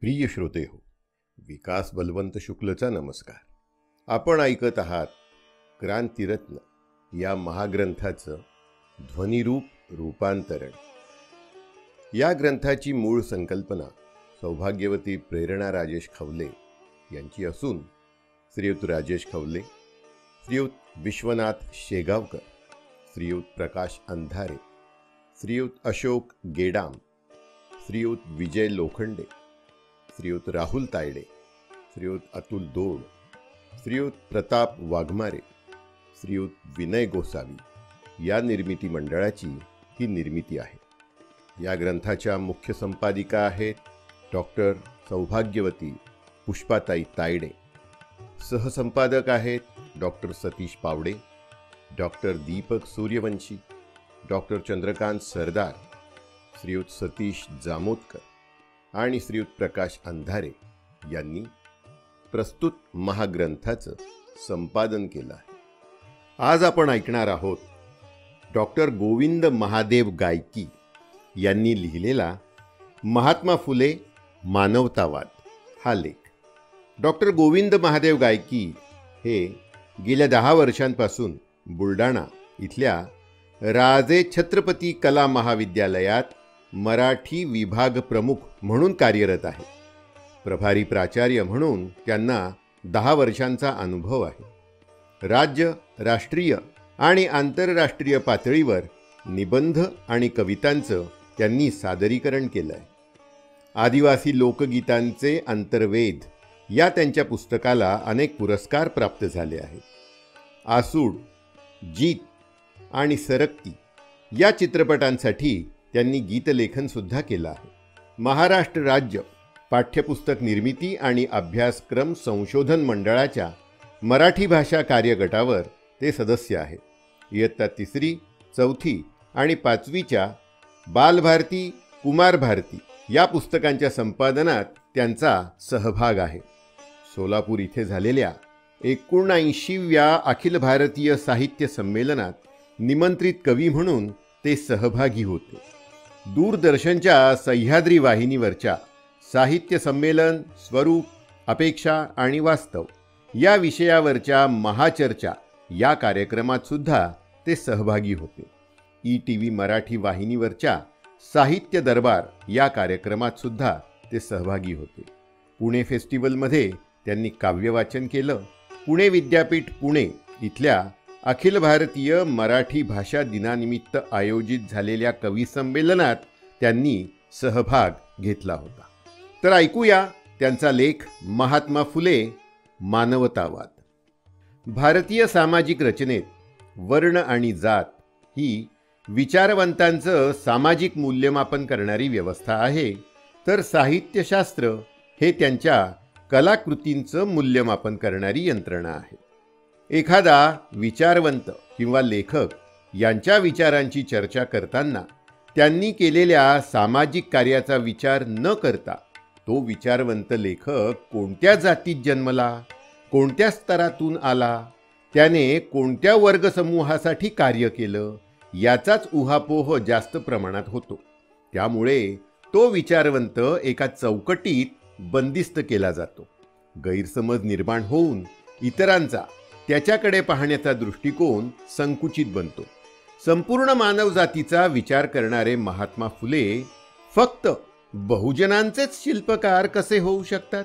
प्रिय श्रोते हो, विकास बलवंत शुक्लचा नमस्कार. आपण ऐकत आहात क्रांतिरत्न या महाग्रंथाचं ध्वनिरूप रूपांतरण. या ग्रंथाची मूळ संकल्पना सौभाग्यवती प्रेरणा राजेश खवले यांची असून श्रीयुत राजेश खवले, श्रीयुत विश्वनाथ शेगावकर, श्रीयुत प्रकाश अंधारे, श्रीयुत अशोक गेडाम, श्रीयुत विजय लोखंडे, श्रीयुत राहुल तायडे, श्रीयुत अतुल दोड, श्रीयुत प्रताप वाघमारे, श्रीयुत विनय गोसावी या निर्मिती मंडळाची ही निर्मिती आहे. या ग्रंथाच्या मुख्य संपादिका आहेत डॉक्टर सौभाग्यवती पुष्पाताई तायडे. सहसंपादक आहेत doctor Satish Pawade, doctor Deepak Suryavanshi, doctor Chandrakant Sardar, Shriyut Satish Jamodkar आणि श्रीयुत प्रकाश अंधारे यांनी प्रस्तुत महाग्रंथाचं संपादन केलं आहे. आज आपण ऐकणार आहोत डॉक्टर गोविंद महादेव गायकी यांनी लिहिलेला महात्मा फुले मानवतावाद हा लेख. डॉक्टर गोविंद महादेव गायकी हे गेल्या 10 वर्षांपासून बुलढाणा इथल्या राजे छत्रपती कला महाविद्यालयात मराठी विभाग प्रमुख म्हणून कार्यरत आहे. प्रभारी प्राचार्य म्हणून त्यांना 10 वर्षांचा अनुभव आहे. राज्य, राष्ट्रीय आणि आंतरराष्ट्रीय पातळीवर निबंध आणि कवितांचं त्यांनी सादरीकरण केलं आहे. आदिवासी लोकगीतांचे अंतर्वेद या त्यांच्या पुस्तकाला अनेक पुरस्कार प्राप्त झाले आहेत. आसूड, जीत आणि सरकती या चित्रपटांसाठी त्यांनी गीतलेखनसुद्धा केलं आहे. महाराष्ट्र राज्य पाठ्यपुस्तक निर्मिती आणि अभ्यासक्रम संशोधन मंडळाच्या मराठी भाषा कार्यगटावर ते सदस्य आहेत. इयत्ता 3री, 4थी आणि 5वीच्या बालभारती, कुमार भारती या पुस्तकांच्या संपादनात त्यांचा सहभाग आहे. सोलापूर इथे झालेल्या 79व्या अखिल भारतीय साहित्य संमेलनात निमंत्रित कवी म्हणून ते सहभागी होते. दूरदर्शनच्या सह्याद्री वाहिनीवरच्या साहित्य संमेलन, स्वरूप, अपेक्षा आणि वास्तव या विषयावरच्या महाचर्चा या कार्यक्रमात सुद्धा ते सहभागी होते. ETV मराठी वाहिनीवरच्या साहित्य दरबार या कार्यक्रमात सुद्धा ते सहभागी होते. पुणे फेस्टिवलमध्ये त्यांनी काव्यवाचन केलं. पुणे विद्यापीठ पुणे इथल्या अखिल भारतीय मराठी भाषा दिनानिमित्त आयोजित झालेल्या कवी संमेलनात त्यांनी सहभाग घेतला होता. तर ऐकूया त्यांचा लेख महात्मा फुले मानवतावाद. भारतीय सामाजिक रचनेत वर्ण आणि जात ही विचारवंतांचं सामाजिक मूल्यमापन करणारी व्यवस्था आहे, तर साहित्यशास्त्र हे त्यांच्या कलाकृतींचं मूल्यमापन करणारी यंत्रणा आहे. एखादा विचारवंत किंवा लेखक यांच्या विचारांची चर्चा करताना त्यांनी केलेल्या सामाजिक कार्याचा विचार न करता तो विचारवंत लेखक कोणत्या जातीत जन्मला, कोणत्या स्तरातून आला, त्याने कोणत्या वर्गसमूहासाठी कार्य केलं याचाच उहापोह जास्त प्रमाणात होतो. त्यामुळे तो विचारवंत एका चौकटीत बंदिस्त केला जातो. गैरसमज निर्माण होऊन इतरांचा त्याच्याकडे पाहण्याचा दृष्टिकोन संकुचित बनतो. संपूर्ण मानवजातीचा विचार करणारे महात्मा फुले फक्त बहुजनांचेच शिल्पकार कसे होऊ शकतात?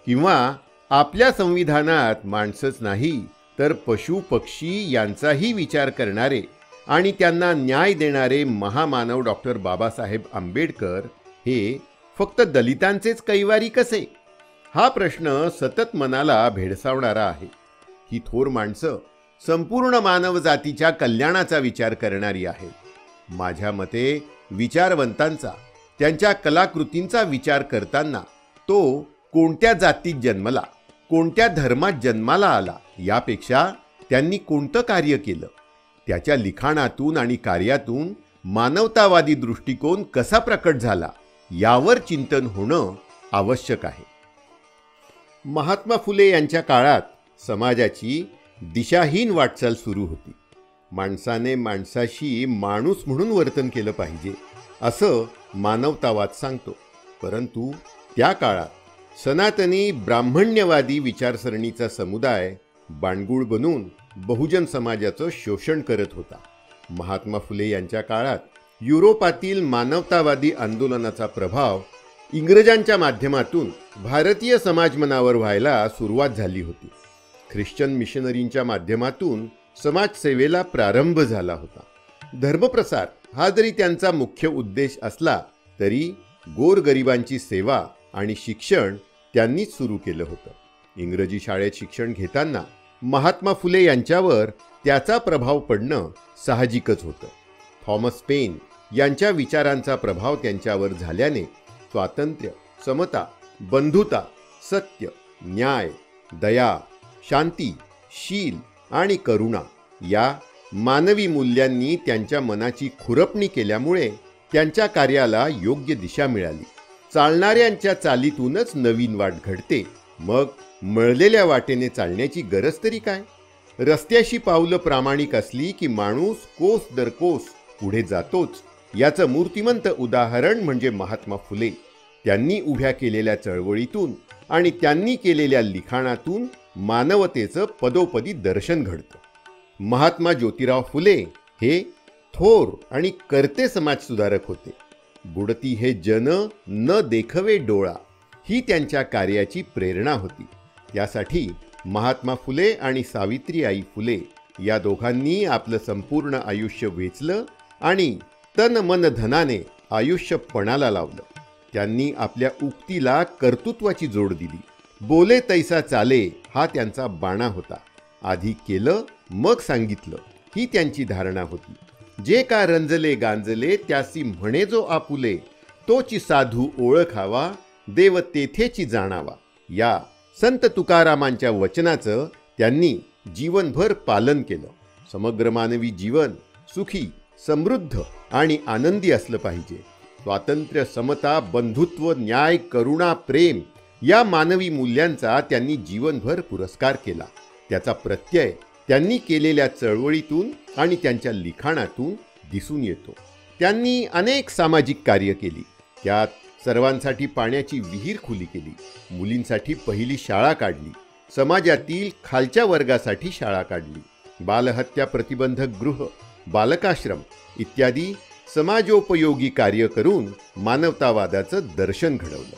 किंवा आपल्या संविधानात माणसंच नाही तर पशु पक्षी यांचाही विचार करणारे आणि त्यांना न्याय देणारे महामानव डॉक्टर बाबासाहेब आंबेडकर हे फक्त दलितांचेच कैवारी कसे? हा प्रश्न सतत मनाला भेडसावणारा आहे. ही थोर माणसं संपूर्ण मानवजातीच्या कल्याणाचा विचार करणारी आहेत. माझ्या मते विचारवंतांचा, त्यांच्या कलाकृतींचा विचार करताना तो कोणत्या जातीत जन्मला, कोणत्या धर्मात जन्माला आला यापेक्षा त्यांनी कोणतं कार्य केलं, त्याच्या लिखाणातून आणि कार्यातून मानवतावादी दृष्टिकोन कसा प्रकट झाला यावर चिंतन होणं आवश्यक आहे. महात्मा फुले यांच्या काळात समाजाची दिशाहीन वाटचाल सुरू होती. माणसाने माणसाशी माणूस म्हणून वर्तन केलं पाहिजे असं मानवतावाद सांगतो. परंतु त्या काळात सनातनी ब्राह्मण्यवादी विचारसरणीचा समुदाय बाणगुळ बनून बहुजन समाजाचं शोषण करत होता. महात्मा फुले यांच्या काळात युरोपातील मानवतावादी आंदोलनाचा प्रभाव इंग्रजांच्या माध्यमातून भारतीय समाजमनावर व्हायला सुरुवात झाली होती. ख्रिश्चन मिशनरींच्या माध्यमातून समाजसेवेला प्रारंभ झाला होता. धर्मप्रसार हा जरी त्यांचा मुख्य उद्देश असला तरी गोरगरिबांची सेवा आणि शिक्षण त्यांनीच सुरू केलं होतं. इंग्रजी शाळेत शिक्षण घेताना महात्मा फुले यांच्यावर त्याचा प्रभाव पडणं साहजिकच होतं. थॉमस पेन यांच्या विचारांचा प्रभाव त्यांच्यावर झाल्याने स्वातंत्र्य, समता, बंधुता, सत्य, न्याय, दया, शांती, शील आणि करुणा या मानवी मूल्यांनी त्यांच्या मनाची खुरपणी केल्यामुळे त्यांच्या कार्याला योग्य दिशा मिळाली. चालणाऱ्यांच्या चालीतूनच नवीन वाट घडते, मग मळलेल्या वाटेने चालण्याची गरज तरी काय? रस्त्याशी पावलं प्रामाणिक असली की माणूस कोस दर कोस पुढे जातोच. याचं मूर्तिमंत उदाहरण म्हणजे महात्मा फुले. त्यांनी उभ्या केलेल्या चळवळीतून आणि त्यांनी केलेल्या लिखाणातून मानवतेचं पदोपदी दर्शन घडतं. महात्मा ज्योतिराव फुले हे थोर आणि करते समाजसुधारक होते. बुडती हे जन न देखवे डोळा ही त्यांच्या कार्याची प्रेरणा होती. यासाठी महात्मा फुले आणि सावित्रीबाई फुले या दोघांनी आपलं संपूर्ण आयुष्य वेचलं आणि तन मन धनाने आयुष्य पणाला लावलं. त्यांनी आपल्या उक्तीला कर्तृत्वाची जोड दिली. बोले तैसा चाले हा त्यांचा बाणा होता. आधी केलं मग सांगितलं ही त्यांची धारणा होती. जे का रंजले गांजले त्यासी म्हणे जो आपुले, तोची साधू ओळखावा देव तेथेची जाणावा. या संत तुकारामांच्या वचनाचं त्यांनी जीवनभर पालन केलं. समग्र मानवी जीवन सुखी, समृद्ध आणि आनंदी असलं पाहिजे. स्वातंत्र्य, समता, बंधुत्व, न्याय, करुणा, प्रेम या मानवी मूल्यांचा त्यांनी जीवनभर पुरस्कार केला. त्याचा प्रत्यय त्यांनी केलेल्या चळवळीतून आणि त्यांच्या लिखाणातून दिसून येतो. त्यांनी अनेक सामाजिक कार्य केली. त्यात सर्वांसाठी पाण्याची विहीर खुली केली, मुलींसाठी पहिली शाळा काढली, समाजातील खालच्या वर्गासाठी शाळा काढली, बालहत्या प्रतिबंधक गृह, बालकाश्रम इत्यादी समाजोपयोगी कार्य करून मानवतावादाचं दर्शन घडवलं.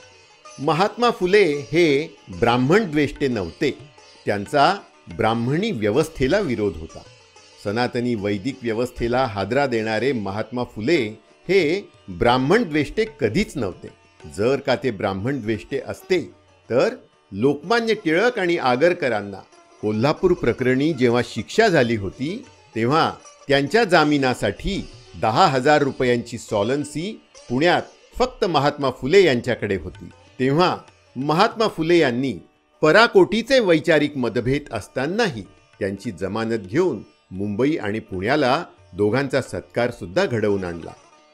महात्मा फुले हे ब्राह्मण द्वेष्टे नव्हते. त्यांचा ब्राह्मणी व्यवस्थेला विरोध होता. सनातनी वैदिक व्यवस्थेला हादरा देणारे महात्मा फुले हे ब्राह्मण द्वेष्टे कधीच नव्हते. जर का ते ब्राह्मण द्वेष्टे असते तर लोकमान्य टिळक आणि आगरकरांना कोल्हापूर प्रकरणी जेव्हा शिक्षा झाली होती तेव्हा त्यांच्या जामिनासाठी 10,000 रुपयांची सॉलन्सी पुण्यात फक्त महात्मा फुले यांच्याकडे होती. तेव्हा महात्मा फुले यांनी पराकोटीचे वैचारिक मतभेद असतानाही त्यांची जमानत घेऊन मुंबई आणि पुण्याला दोघांचा सत्कार सुद्धा घडवून आणला.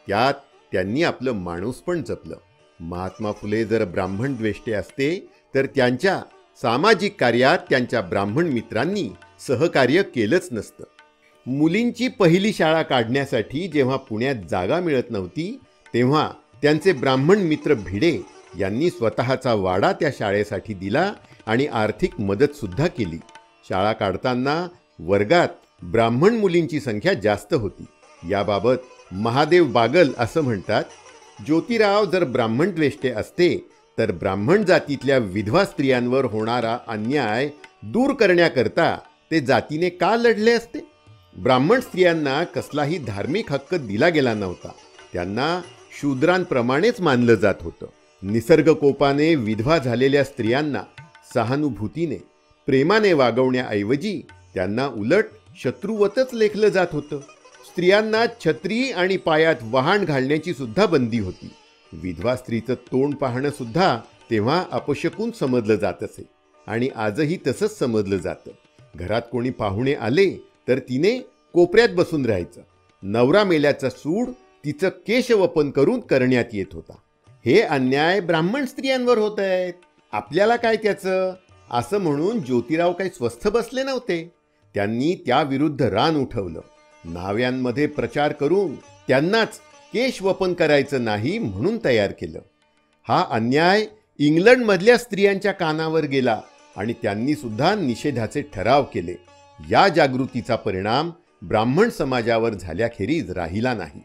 त्यात त्यांनी आपलं माणूसपण जपलं. महात्मा फुले जर ब्राह्मण द्वेष्टे असते तर त्यांच्या सामाजिक कार्यात त्यांच्या ब्राह्मण मित्रांनी सहकार्य केलंच नसतं. मुलींची पहिली शाळा काढण्यासाठी जेव्हा पुण्यात जागा मिळत नव्हती तेव्हा त्यांचे ब्राह्मण मित्र भिडे यांनी स्वतःचा वाडा त्या शाळेसाठी दिला आणि आर्थिक मदतसुद्धा केली. शाळा काढताना वर्गात ब्राह्मण मुलींची संख्या जास्त होती. याबाबत महादेव बागल असं म्हणतात, ज्योतिराव जर ब्राह्मण द्वेष्टे असते तर ब्राह्मण जातीतल्या विधवा स्त्रियांवर होणारा अन्याय दूर करण्याकरता ते जातीने का लढले असते? ब्राह्मण स्त्रियांना कसलाही धार्मिक हक्क दिला गेला नव्हता. त्यांना शूद्रांप्रमाणेच मानलं जात होतं. निसर्गकोपाने विधवा झालेल्या स्त्रियांना सहानुभूतीने, प्रेमाने वागवण्याऐवजी त्यांना उलट शत्रुवतच लेखलं जात होतं. स्त्रियांना छत्री आणि पायात वहाण घालण्याची सुद्धा बंदी होती. विधवा स्त्रीचं तोंड पाहणं सुद्धा तेव्हा अपशकून समजलं जात असे आणि आजही तसंच समजलं जातं. घरात कोणी पाहुणे आले तर तिने कोपऱ्यात बसून राहायचं. नवरा मेल्याचा सूड तिचं केशवपन करून करण्यात येत होता. हे अन्याय ब्राह्मण स्त्रियांवर होत आहेत, आपल्याला काय त्याचं, असं म्हणून ज्योतिराव काही स्वस्थ बसले नव्हते. त्यांनी त्याविरुद्ध रान उठवलं. न्हाव्यांमध्ये प्रचार करून त्यांनाच केशवपन करायचं नाही म्हणून तयार केलं. हा अन्याय इंग्लंडमधल्या स्त्रियांच्या कानावर गेला आणि त्यांनी सुद्धा निषेधाचे ठराव केले. या जागृतीचा परिणाम ब्राह्मण समाजावर झाल्याखेरीज राहिला नाही.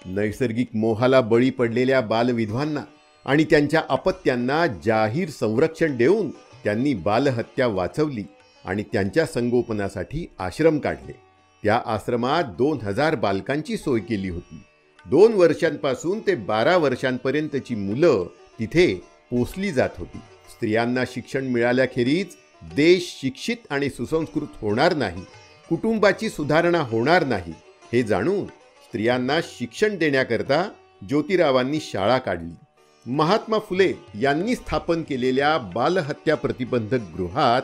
नैसर्गिक मोहाला बळी पडलेल्या बालविधवांना आणि त्यांच्या अपत्यांना जाहीर संरक्षण देऊन त्यांनी बालहत्या वाचवली आणि त्यांच्या संगोपनासाठी आश्रम काढले. त्या आश्रमात 2000 बालकांची सोय केली होती. 2 वर्षांपासून ते 12 वर्षांपर्यंतची मुलं तिथे पोसली जात होती. स्त्रियांना शिक्षण मिळाल्याखेरीज देश शिक्षित आणि सुसंस्कृत होणार नाही, कुटुंबाची सुधारणा होणार नाही, हे जाणून स्त्रियांना शिक्षण देण्याकरता ज्योतिरावांनी शाळा काढली. महात्मा फुले यांनी स्थापन केलेल्या बालहत्या प्रतिबंधक गृहात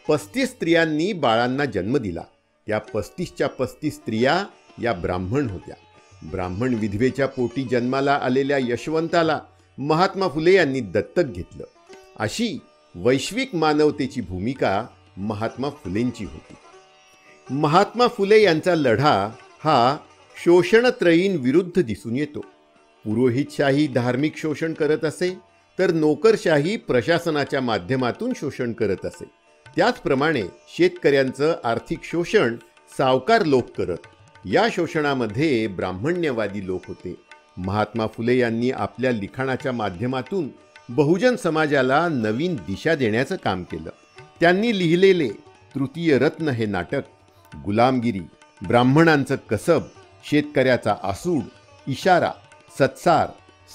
35 स्त्रियांनी बाळांना जन्म दिला. त्या 35च्या 35 स्त्रिया या ब्राह्मण होत्या. ब्राह्मण विधवेच्या पोटी जन्माला आलेल्या यशवंताला महात्मा फुले यांनी दत्तक घेतलं. अशी वैश्विक मानवतेची भूमिका महात्मा फुलेंची होती. महात्मा फुले यांचा लढा हा शोषणत्रयींविरुद्ध दिसून येतो. पुरोहितशाही धार्मिक शोषण करत असे, तर नोकरशाही प्रशासनाच्या माध्यमातून शोषण करत असे. त्याचप्रमाणे शेतकऱ्यांचं आर्थिक शोषण सावकार लोक करत. या शोषणामध्ये ब्राह्मण्यवादी लोक होते. महात्मा फुले यांनी आपल्या लिखाणाच्या माध्यमातून बहुजन समाजाला नवीन दिशा देण्याचं काम केलं. त्यांनी लिहिलेले तृतीय रत्न हे नाटक, गुलामगिरी, ब्राह्मणांचं कसब, शेतकऱ्याचा आसूड, इशारा, सत्सार,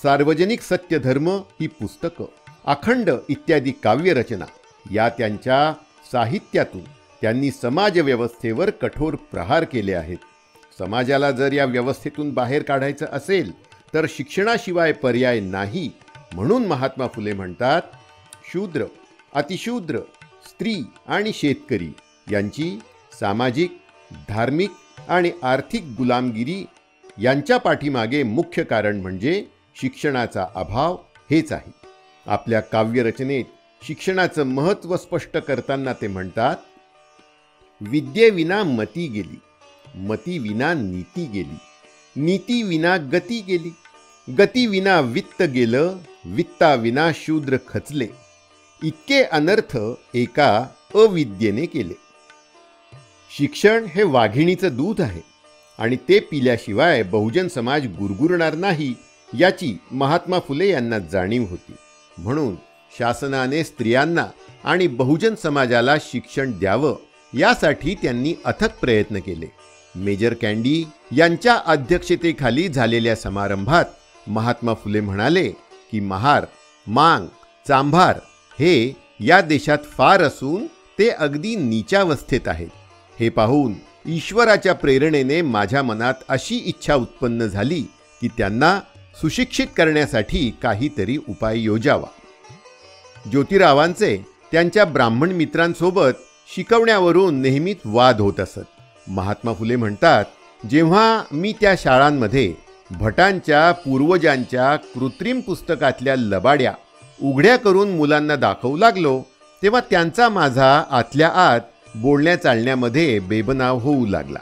सार्वजनिक सत्यधर्म ही पुस्तकं, अखंड इत्यादी काव्यरचना या त्यांच्या साहित्यातून त्यांनी समाजव्यवस्थेवर कठोर प्रहार केले आहेत. समाजाला जर या व्यवस्थेतून बाहेर काढायचं असेल तर शिक्षणाशिवाय पर्याय नाही. म्हणून महात्मा फुले म्हणतात, शूद्र, अतिशूद्र, स्त्री आणि शेतकरी यांची सामाजिक, धार्मिक आणि आर्थिक गुलामगिरी यांच्या पाठीमागे मुख्य कारण म्हणजे शिक्षणाचा अभाव हेच आहे. आपल्या काव्यरचनेत शिक्षणाचं महत्त्व स्पष्ट करताना ते म्हणतात, विद्येविना मती गेली, मतीविना नीती गेली, नीतीविना गती गेली, गतीविना वित्त गेलं, वित्ताविना शूद्र खचले, इतके अनर्थ एका अविद्येने केले. शिक्षण हे वाघिणीचं दूध आहे आणि ते पिल्याशिवाय बहुजन समाज गुरगुरणार नाही याची महात्मा फुले यांना जाणीव होती. म्हणून शासनाने स्त्रियांना आणि बहुजन समाजाला शिक्षण द्यावं यासाठी त्यांनी अथक प्रयत्न केले. मेजर कँडी यांच्या अध्यक्षतेखाली झालेल्या समारंभात महात्मा फुले म्हणाले की महार, मांग, चांभार हे या देशात फार असून ते अगदी नीचावस्थेत आहेत. हे पाहून ईश्वराच्या प्रेरणेने माझ्या मनात अशी इच्छा उत्पन्न झाली की त्यांना सुशिक्षित करण्यासाठी काहीतरी उपाय योजावा. ज्योतिरावांचे त्यांच्या ब्राह्मण मित्रांसोबत शिकवण्यावरून नेहमीच वाद होत असत. महात्मा फुले म्हणतात, जेव्हा मी त्या शाळांमध्ये भटांच्या पूर्वजांच्या कृत्रिम पुस्तकातल्या लबाड्या उघड्या करून मुलांना दाखवू लागलो, तेव्हा त्यांचा माझा आतल्या आत बोलण्या चालण्यामध्ये बेबनाव होऊ लागला.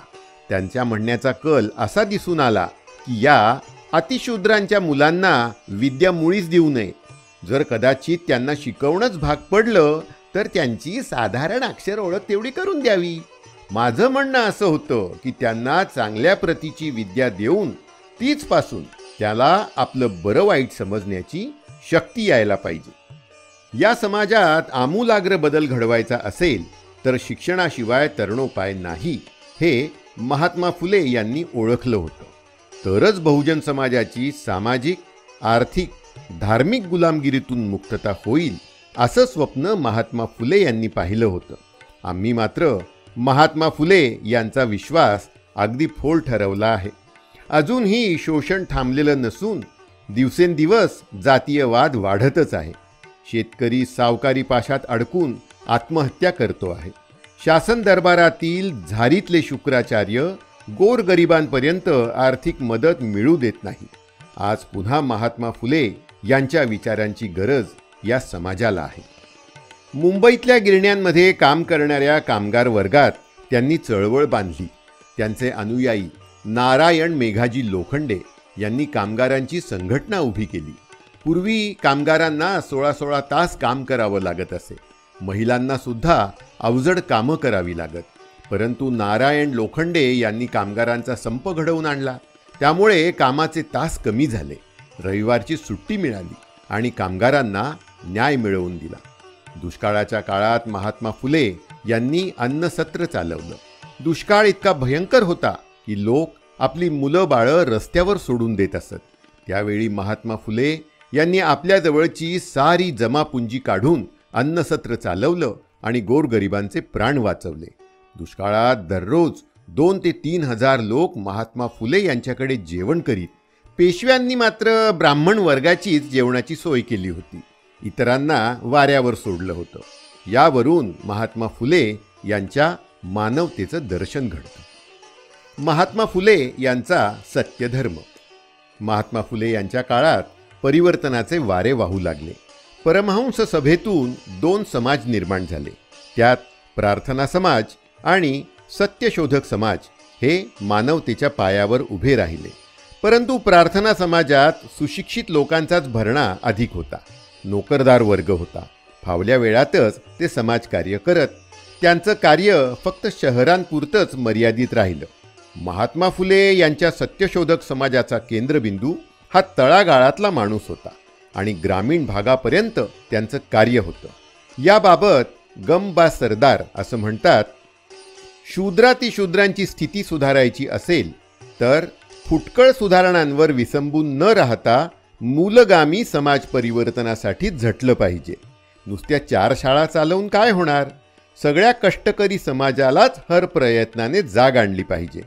त्यांच्या म्हणण्याचा कल असा दिसून आला की या अतिशूद्रांच्या मुलांना विद्या मुळीच देऊ नये. जर कदाचित त्यांना शिकवणंच भाग पडलं तर त्यांची साधारण अक्षर ओळख तेवढी करून द्यावी. माझं म्हणणं असं होतं की त्यांना चांगल्या प्रतीची विद्या देऊन तीचपासून त्याला आपलं बरं वाईट समजण्याची शक्ती यायला पाहिजे. या समाजात आमूलाग्र बदल घडवायचा असेल तर शिक्षणाशिवाय तरणोपाय नाही, हे महात्मा फुले यांनी ओळखलं होतं. तरच बहुजन समाजाची सामाजिक, आर्थिक, धार्मिक गुलामगिरीतून मुक्तता होईल असं स्वप्न महात्मा फुले यांनी पाहिलं होतं. आम्ही मात्र महात्मा फुले यांचा विश्वास अगदी फोल ठरवला आहे. अजूनही शोषण थांबलेलं नसून दिवसेंदिवस जातीयवाद वाढतच आहे. शेतकरी सावकारी पाशात अडकून आत्महत्या करतो आहे. शासन दरबारातील झारीतले शुक्राचार्य गोरगरिबांपर्यंत आर्थिक मदत मिळू देत नाही. आज पुन्हा महात्मा फुले यांच्या विचारांची गरज या समाजाला आहे. मुंबईतल्या गिरण्यांमध्ये काम करणाऱ्या कामगार वर्गात त्यांनी चळवळ बांधली. त्यांचे अनुयायी नारायण मेघाजी लोखंडे यांनी कामगारांची संघटना उभी केली. पूर्वी कामगारांना 16-16 तास काम करावं लागत असे. महिलांना सुद्धा अवजड कामं करावी लागत. परंतु नारायण लोखंडे यांनी कामगारांचा संप घडवून आणला. त्यामुळे कामाचे तास कमी झाले, रविवारची सुट्टी मिळाली आणि कामगारांना न्याय मिळवून दिला. दुष्काळाच्या काळात महात्मा फुले यांनी अन्नसत्र चालवलं. दुष्काळ इतका भयंकर होता की लोक आपली मुलं बाळं रस्त्यावर सोडून देत असत. त्यावेळी महात्मा फुले यांनी आपल्याजवळची सारी जमापुंजी काढून अन्नसत्र चालवलं आणि गोरगरिबांचे प्राण वाचवले. दुष्काळात दररोज 2 ते 3 हजार लोक महात्मा फुले यांच्याकडे जेवण करीत. पेशव्यांनी मात्र ब्राह्मण वर्गाचीच जेवणाची सोय केली होती. इतरांना वाऱ्यावर सोडलं होतं. यावरून महात्मा फुले यांच्या मानवतेचं दर्शन घडतं. महात्मा फुले यांचा सत्यधर्म. महात्मा फुले यांच्या काळात परिवर्तनाचे वारे वाहू लागले. परमहंस सभेतून 2 समाज निर्माण झाले. त्यात प्रार्थना समाज आणि सत्यशोधक समाज हे मानवतेच्या पायावर उभे राहिले. परंतु प्रार्थना समाजात सुशिक्षित लोकांचाच भरणा अधिक होता. नोकरदार वर्ग होता. फावल्या वेळातच ते समाजकार्य करत. त्यांचं कार्य फक्त शहरांपुरतंच मर्यादित राहिलं. महात्मा फुले यांच्या सत्यशोधक समाजाचा केंद्रबिंदू हा तळागाळातला माणूस होता आणि ग्रामीण भागापर्यंत त्यांचं कार्य होतं. याबाबत गमबा सरदार असं म्हणतात, शूद्रातिशूद्रांची स्थिती सुधारायची असेल तर फुटकळ सुधारणांवर विसंबून न राहता मूलगामी समाज परिवर्तनासाठी झटलं पाहिजे. नुसत्या 4 शाळा चालवून काय होणार? सगळ्या कष्टकरी समाजालाच हर प्रयत्नाने जाग आणली पाहिजे.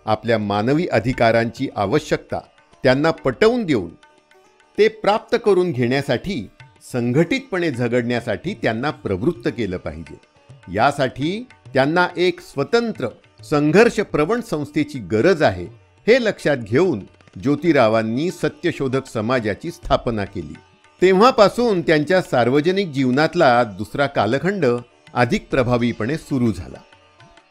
आपल्या मानवी अधिकारांची आवश्यकता त्यांना पटवून देऊन ते प्राप्त करून घेण्यासाठी संघटितपणे झगडण्यासाठी त्यांना प्रवृत्त केलं पाहिजे. यासाठी त्यांना एक स्वतंत्र संघर्षप्रवण संस्थेची गरज आहे हे लक्षात घेऊन ज्योतिरावांनी सत्यशोधक समाजाची स्थापना केली. तेव्हापासून त्यांच्या सार्वजनिक जीवनातला दुसरा कालखंड अधिक प्रभावीपणे सुरू झाला.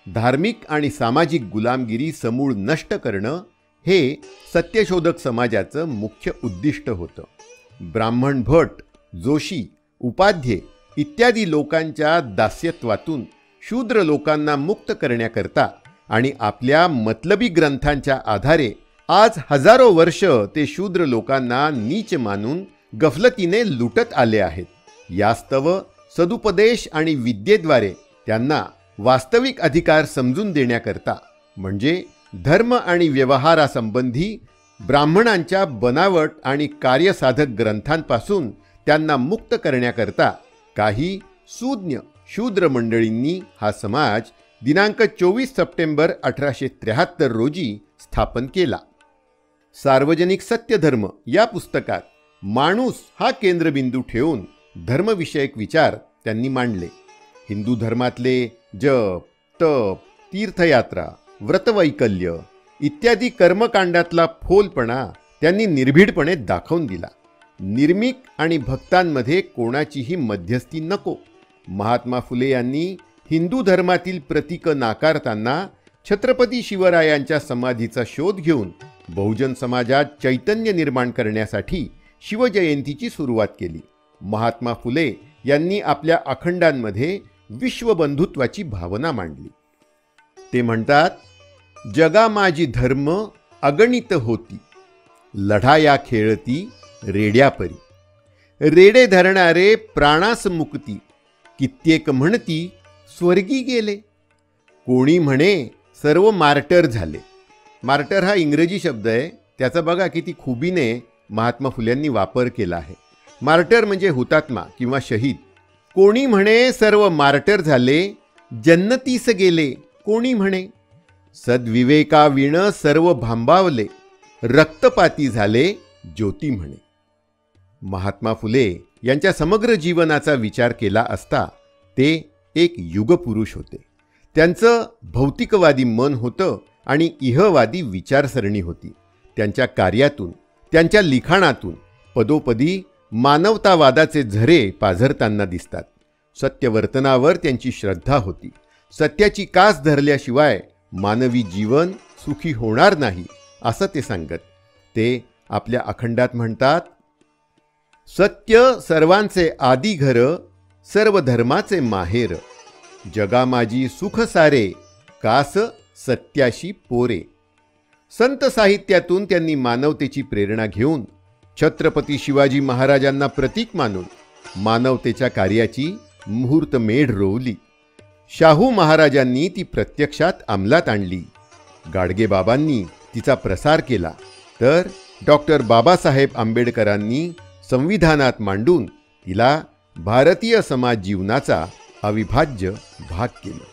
धार्मिक आणि सामाजिक गुलामगिरी समूळ नष्ट करणं हे सत्यशोधक समाजाचं मुख्य उद्दिष्ट होतं. ब्राह्मण भट, जोशी, उपाध्ये इत्यादी लोकांच्या दास्यत्वातून शूद्र लोकांना मुक्त करण्याकरता आणि आपल्या मतलबी ग्रंथांच्या आधारे आज हजारो वर्ष ते शूद्र लोकांना नीच मानून गफलतीने लुटत आले आहेत. यास्तव सदुपदेश आणि विद्येद्वारे त्यांना वास्तविक अधिकार समजून देण्याकरता, म्हणजे धर्म आणि व्यवहारासंबंधी ब्राह्मणांच्या बनावट आणि कार्यसाधक ग्रंथांपासून त्यांना मुक्त करण्याकरता काही सुज्ञ शूद्र मंडळींनी हा समाज दिनांक 24 सप्टेंबर 1873 रोजी स्थापन केला. सार्वजनिक सत्यधर्म या पुस्तकात माणूस हा केंद्रबिंदू ठेवून धर्मविषयक विचार त्यांनी मांडले. हिंदू धर्मातले जप, तप, तीर्थयात्रा, व्रतवैकल्य इत्यादी कर्मकांडातला फोलपणा त्यांनी निर्भीडपणे दाखवून दिला. निर्मिक आणि भक्तांमध्ये कोणाचीही मध्यस्थी नको. महात्मा फुले यांनी हिंदू धर्मातील प्रतीकं नाकारताना छत्रपती शिवरायांच्या समाधीचा शोध घेऊन बहुजन समाजात चैतन्य निर्माण करण्यासाठी शिवजयंतीची सुरुवात केली. महात्मा फुले यांनी आपल्या अखंडांमध्ये विश्वबंधुत्वाची भावना मांडली. ते म्हणतात, जगा माझी धर्म अगणित होती, लढाया खेळती रेड्यापरी. रेडे धरणारे प्राणास मुक्ती, कित्येक म्हणती स्वर्गी गेले. कोणी म्हणे सर्व मार्टर झाले. मार्टर हा इंग्रजी शब्द आहे. त्याचा बघा किती खुबीने महात्मा फुल्यांनी वापर केला आहे. मार्टर म्हणजे हुतात्मा किंवा शहीद. कोणी म्हणे सर्व मार्टर झाले, जन्नतीस गेले कोणी म्हणे. सद्विवेकाविण सर्व भांबावले, रक्तपाती झाले ज्योती म्हणे. महात्मा फुले यांच्या समग्र जीवनाचा विचार केला असता ते एक युगपुरुष होते. त्यांचं भौतिकवादी मन होतं आणि इहवादी विचारसरणी होती. त्यांच्या कार्यातून, त्यांच्या लिखाणातून पदोपदी मानवतावादाचे झरे पाझरताना दिसतात. सत्यवर्तनावर त्यांची श्रद्धा होती. सत्याची कास धरल्याशिवाय मानवी जीवन सुखी होणार नाही असं ते सांगत. ते आपल्या अखंडात म्हणतात, सत्य सर्वांचे आदी घर, सर्व धर्माचे माहेर, जगा माझी सुख सारे, कास सत्याशी पोरे. संत साहित्यातून त्यांनी मानवतेची प्रेरणा घेऊन छत्रपती शिवाजी महाराजांना प्रतीक मानून मानवतेच्या कार्याची मुहूर्तमेढ रोवली. शाहू महाराजांनी ती प्रत्यक्षात अंमलात आणली. गाडगेबाबांनी तिचा प्रसार केला, तर डॉक्टर बाबासाहेब आंबेडकरांनी संविधानात मांडून तिला भारतीय समाज जीवनाचा अविभाज्य भाग केला.